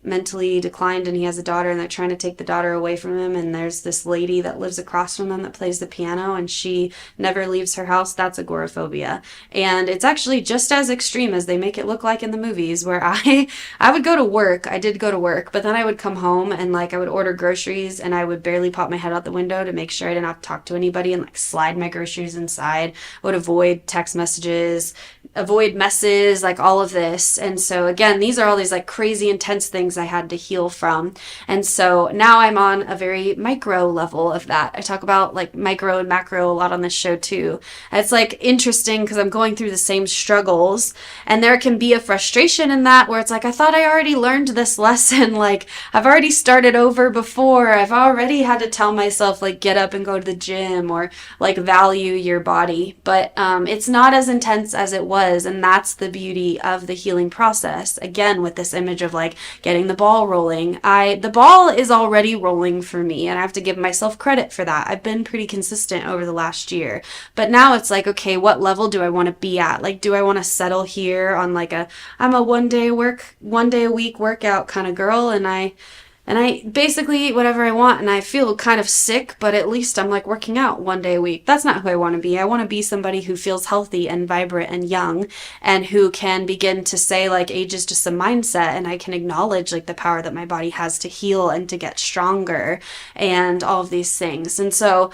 mentally declined and he has a daughter and they're trying to take the daughter away from him, and there's this lady that lives across from him that plays the piano and she never leaves her house. That's agoraphobia, and it's actually just as extreme as they make it look like in the movies, where I would go to work. I did go to work, but then I would come home and like I would order groceries and I would barely pop my head out the window to make sure I didn't have to talk to anybody and like slide my groceries inside. I would avoid text messages, avoid messes, like all of this. And so again, these are all these like crazy intense things I had to heal from. And so now I'm on a very micro level of that. I talk about like micro and macro a lot on this show too. And it's like interesting because I'm going through the same struggles, and there can be a frustration in that where it's like, I thought I already learned this lesson. Like I've already started over before. I've already had to tell myself like get up and go to the gym or like value your body. But it's not as intense as it was. And that's the beauty of the healing process. Again, with this image of like getting the ball rolling. The ball is already rolling for me, and I have to give myself credit for that. I've been pretty consistent over the last year. But now it's like, okay, what level do I want to be at? Like, do I want to settle here on like I'm a one day a week workout kind of girl, and I And I basically eat whatever I want, and I feel kind of sick, but at least I'm like working out one day a week. That's not who I want to be. I want to be somebody who feels healthy and vibrant and young, and who can begin to say like age is just a mindset, and I can acknowledge like the power that my body has to heal and to get stronger and all of these things. And so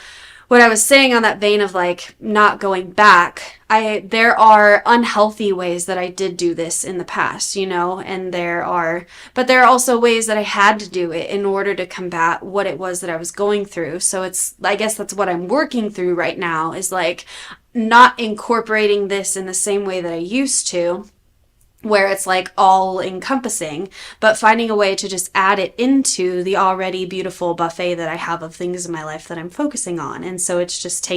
what I was saying on that vein of like not going back, there are unhealthy ways that I did do this in the past, and there are also ways that I had to do it in order to combat what it was that I was going through. So I guess that's what I'm working through right now, is like not incorporating this in the same way that I used to, where it's like all encompassing, but finding a way to just add it into the already beautiful buffet that I have of things in my life that I'm focusing on. And so it's just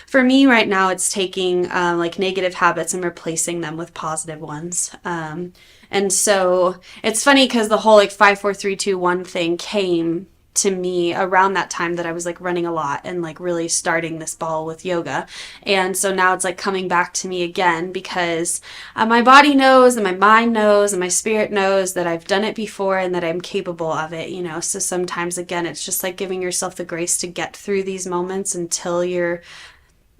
for me right now, it's taking like negative habits and replacing them with positive ones. And so it's funny because the whole like 5, 4, 3, 2, 1 thing came to me around that time that I was like running a lot and like really starting this ball with yoga. And so now it's like coming back to me again, because my body knows and my mind knows and my spirit knows that I've done it before and that I'm capable of it, So sometimes again, it's just like giving yourself the grace to get through these moments until you're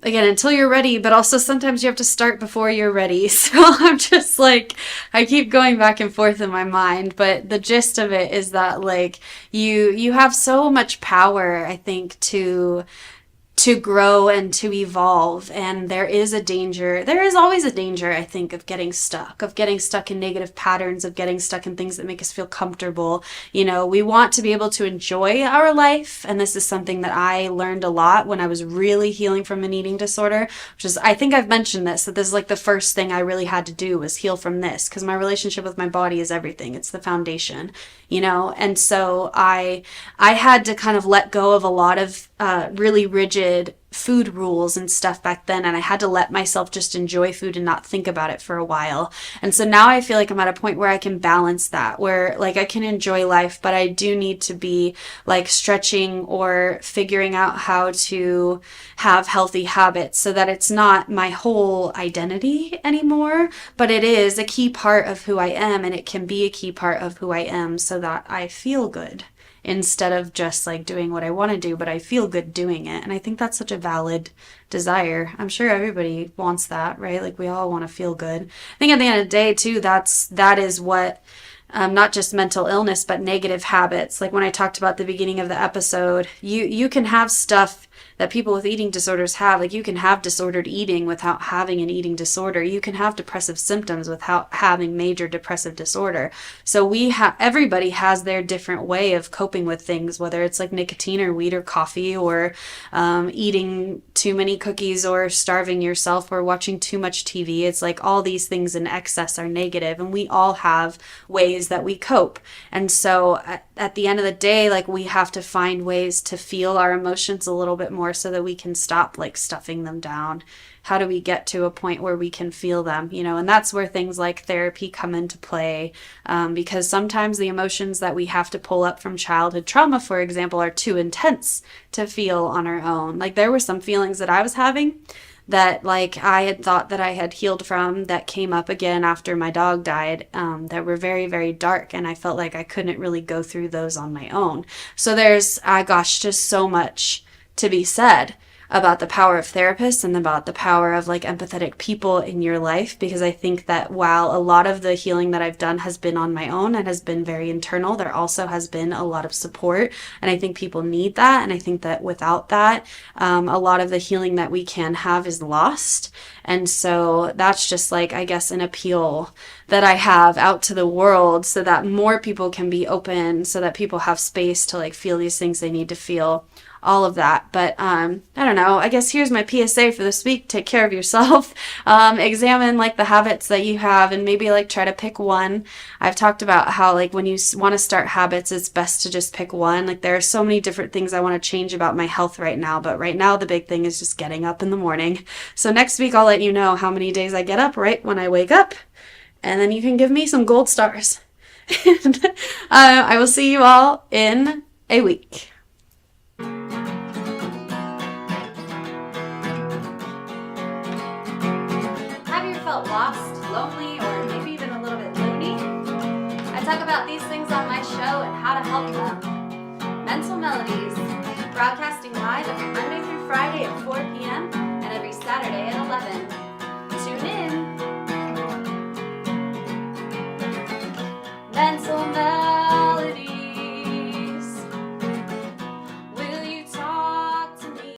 ready, but also sometimes you have to start before you're ready. So I'm just like, I keep going back and forth in my mind, but the gist of it is that like you have so much power, I think, to grow and to evolve. And there is always a danger, I think, of getting stuck in negative patterns, of getting stuck in things that make us feel comfortable. We want to be able to enjoy our life. And this is something that I learned a lot when I was really healing from an eating disorder, which is, I think I've mentioned this, that this is like the first thing I really had to do was heal from this, because my relationship with my body is everything. It's the foundation, and so I had to kind of let go of a lot of really rigid food rules and stuff back then, and I had to let myself just enjoy food and not think about it for a while. And so now I feel like I'm at a point where I can balance that, where like I can enjoy life, but I do need to be like stretching or figuring out how to have healthy habits so that it's not my whole identity anymore, but it is a key part of who I am, and it can be a key part of who I am so that I feel good, instead of just like doing what I want to do, but I feel good doing it. And I think that's such a valid desire. I'm sure everybody wants that, right? Like we all want to feel good. I think at the end of the day too, that is what not just mental illness, but negative habits. Like when I talked about the beginning of the episode, you can have stuff that people with eating disorders have. Like you can have disordered eating without having an eating disorder. You can have depressive symptoms without having major depressive disorder. So everybody has their different way of coping with things, whether it's like nicotine or weed or coffee or eating too many cookies or starving yourself or watching too much TV. It's like all these things in excess are negative, and we all have ways that we cope. And so at the end of the day, like we have to find ways to feel our emotions a little bit more so that we can stop like stuffing them down. How do we get to a point where we can feel them, and that's where things like therapy come into play, because sometimes the emotions that we have to pull up from childhood trauma, for example, are too intense to feel on our own. Like there were some feelings that I was having that like I had thought that I had healed from that came up again after my dog died, that were very, very dark, and I felt like I couldn't really go through those on my own. So there's, just so much to be said about the power of therapists and about the power of like empathetic people in your life, because I think that while a lot of the healing that I've done has been on my own and has been very internal, there also has been a lot of support, and I think people need that. And I think that without that, a lot of the healing that we can have is lost. And so that's just like, I guess, an appeal that I have out to the world so that more people can be open, so that people have space to like feel these things they need to feel, all of that. But I don't know, I guess here's my PSA for this week. Take care of yourself. Examine like the habits that you have, and maybe like try to pick one. I've talked about how like when you want to start habits, it's best to just pick one. Like there are so many different things I want to change about my health right now, but right now the big thing is just getting up in the morning. So next week I'll let you know how many days I get up right when I wake up, and then you can give me some gold stars. I will see you all in a week. Have you felt lost, lonely, or maybe even a little bit loony? I talk about these things on my show and how to help them. Mental Melodies, broadcasting live every Monday through Friday at 4 p.m.